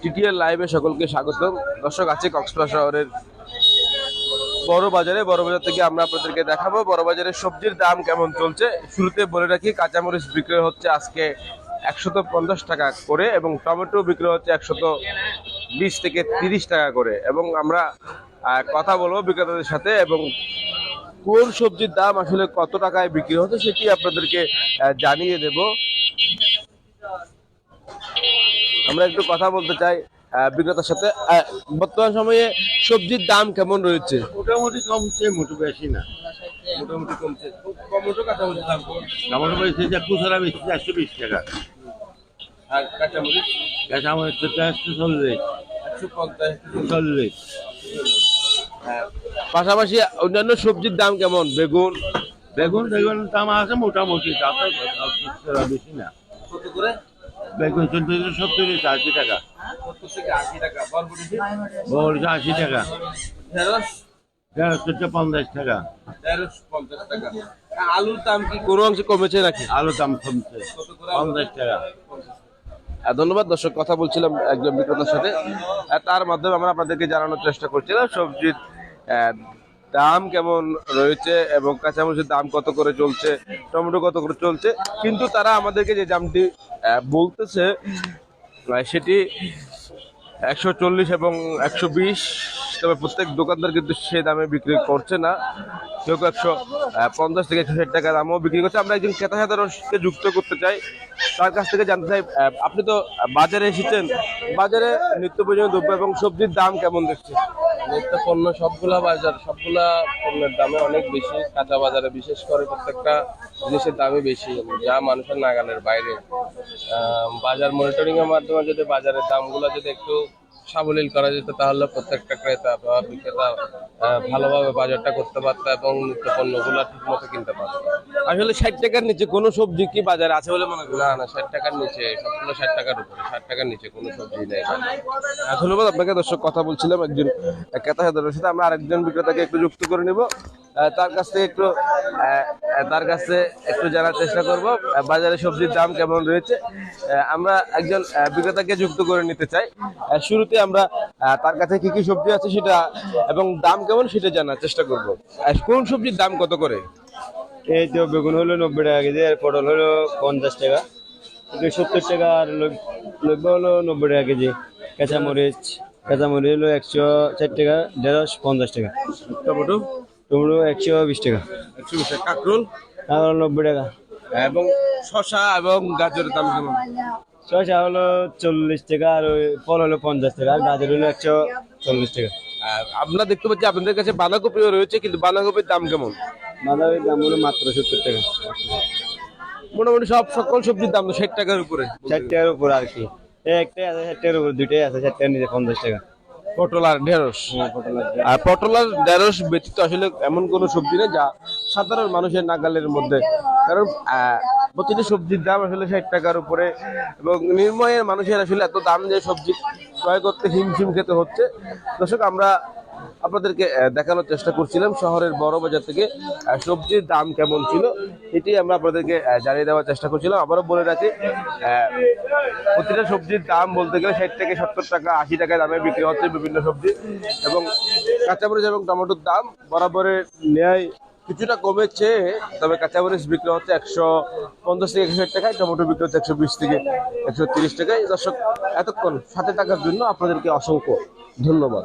TTR লাইভে সকলকে স্বাগত। দর্শক, আছে কক্সবাজার শহরের বড় বাজার থেকে আমরা আপনাদেরকে দেখাবো বড় বাজারের সবজির দাম কেমন চলছে। শুরুতে বলে রাখি, কাঁচামরিচ বিক্রয় হচ্ছে আজকে 150 টাকা করে এবং টমেটো বিক্রয় হচ্ছে 120 থেকে 30 টাকা করে। এবং আমরা কথা বলবো বিক্রেতাদের সাথে এবং কোন সবজির দাম আসলে কত টাকায় বিক্রি হচ্ছে সেটি আপনাদেরকে জানিয়ে দেব। আমরা একটু কথা বলতে চাই বিক্রেতার সাথে। বর্তমান সময়ে সবজির দাম কেমন রয়েছে? মোটামুটি কমছে, মোটো বেশি না। মোটামুটি কমছে। টমেটো কাঁচামরিচ দাম কম। টমেটো বেশি যা খুচরা বেশি 120 টাকা। আর কাঁচামরিচ কাঁচামরিচ তো 140 150 পাশাপাশি অন্যান্য সবজির দাম কেমন? বেগুন বেগুন দাম আছে মোটামুটি, খুচরা বেশি না। কত করে? বেগুন 70-80 টাকা। 70 থেকে 80 টাকা। বরবটি বড় 80 টাকা। ঢেঁড়স 50 টাকা। 50 টাকা। আলুর দাম কি কোনো অংশে কমেছে নাকি? আলুর দাম কমছে 50 টাকা। ধন্যবাদ। দর্শক, কথা বলছিলাম একজন বিক্রেতার সাথে, তার মাধ্যমে আমরা আপনাদেরকে জানানোর চেষ্টা করছিলাম সবজির দাম কেমন রয়েছে এবং কাঁচামরিচের দাম কত করে চলছে, টমেটো কত করে চলছে। কিন্তু তারা আমাদেরকে যে দামটি বলতেছে সেটি 140 এবং 120, তবে প্রত্যেক দোকানদার কিন্তু সে দামে বিক্রি করছে না। কেউ 150 থেকে 160 টাকা দামও বিক্রি করছে। আমরা একজন ক্রেতা সাধারণকে যুক্ত করতে চাই, তার কাছ থেকে জানতে চাই, আপনি তো বাজারে এসেছেন, বাজারে নিত্য প্রয়োজনীয় দ্রব্য এবং সবজির দাম কেমন দেখছেন? নিত্য পণ্য সবগুলা পণ্যের দামে অনেক বেশি। কাঁচা বাজারে বিশেষ করে প্রত্যেকটা জিনিসের দামই বেশি, যা মানুষের নাগালের বাইরে। বাজার মনিটরিং এর মাধ্যমে যদি বাজারের দামগুলো যদি একটু সাবলীল করা যেত, তাহলে প্রত্যেকটা ক্রেতা বা বিক্রেতা ভালোভাবে বাজারটা করতে পারতো এবং নিত্য পণ্যগুলো ঠিক মতো কিনতে পারতো। আসলে 60 টাকার নিচে কোনো সবজি কি বাজারে আছে বলে মনে করেন? না, 60 টাকার নিচে সবগুলো, 60 টাকার উপরে, 60 টাকার নিচে কোনো সবজি নেই। ধন্যবাদ আপনাকে। দর্শক, কথা বলছিলাম একজন ক্রেতা সাধারণের সাথে। আমরা আরেকজন বিক্রেতাকে একটু যুক্ত করে নিব, তার কাছে একটু জানার চেষ্টা করব বাজারে সবজির দাম কেমন রয়েছে। আমরা একজন বিক্রেতাকে যুক্ত করে নিতে চাই। শুরুতে আমরা তার কাছে কি কি সবজি আছে সেটা এবং দাম কেমন সেটা জানার চেষ্টা করব। কোন সবজির দাম কত করে? এই তো বেগুন হলো 90 টাকা কেজি, আর পটল হলো 50 টাকা, 70 টাকা, আর লব্বা হলো 90 টাকা কেজি। কাঁচামরিচ হলো 160 টাকা, ঢেঁড়স 50 টাকা, টমেটো 120 টাকা, 120 টাকা। কাঁকরোল আর 90 টাকা। এবং শসা এবং গাজরের দাম কেমন? শসা হলো 40 টাকা, আর ওই ফল হলো 50 টাকা, আর গাজর হলো 140 টাকা। আমরা দেখতে পাচ্ছি আপনাদের কাছে বাঁধাকপিও রয়েছে, কিন্তু বাঁধাকপির দাম কেমন? বাঁধাকপির দাম হলো মাত্র 70 টাকা। মোটামুটি সকল সবজির দাম তো 60 টাকার উপরে, 60 টাকার উপর আর কি। একটাই আছে 60 টাকার উপর, দুইটাই আছে 60 টাকার নিচে 50 টাকা। পটল আর ঢেঁড়স। পটল আর পটল আর ঢেঁড়স ব্যতীত আসলে এমন কোন সবজি নেই যা সাধারণ মানুষের নাগালের মধ্যে, কারণ প্রতিটি সবজির দাম আসলে 60 টাকার উপরে এবং নির্ময়ের মানুষের আসলে এত দাম দিয়ে সবজি ক্রয় করতে হিমশিম খেতে হচ্ছে। দর্শক, আমরা আপনাদেরকে দেখানোর চেষ্টা করছিলাম শহরের বড় বাজার থেকে সবজির দাম কেমন ছিল, এটি আমরা আপনাদেরকে জানিয়ে দেওয়ার চেষ্টা করছিলাম। আবারও বলে রাখি, প্রতিটা সবজির দাম বলতে গেলে 60 থেকে 70 টাকা, 80 টাকা দামে বিক্রি হচ্ছে বিভিন্ন সবজি। এবং কাঁচামরিচ এবং টমেটোর দাম বরাবরের ন্যায় কিছুটা কমেছে, তবে কাঁচামরিচ বিক্রি হচ্ছে 150 থেকে 160 টাকায়, টমেটো বিক্রি হচ্ছে 120 থেকে 130 টাকায়। দর্শক, এতক্ষণ সাথে থাকার জন্য আপনাদেরকে অসংখ্য ধন্যবাদ।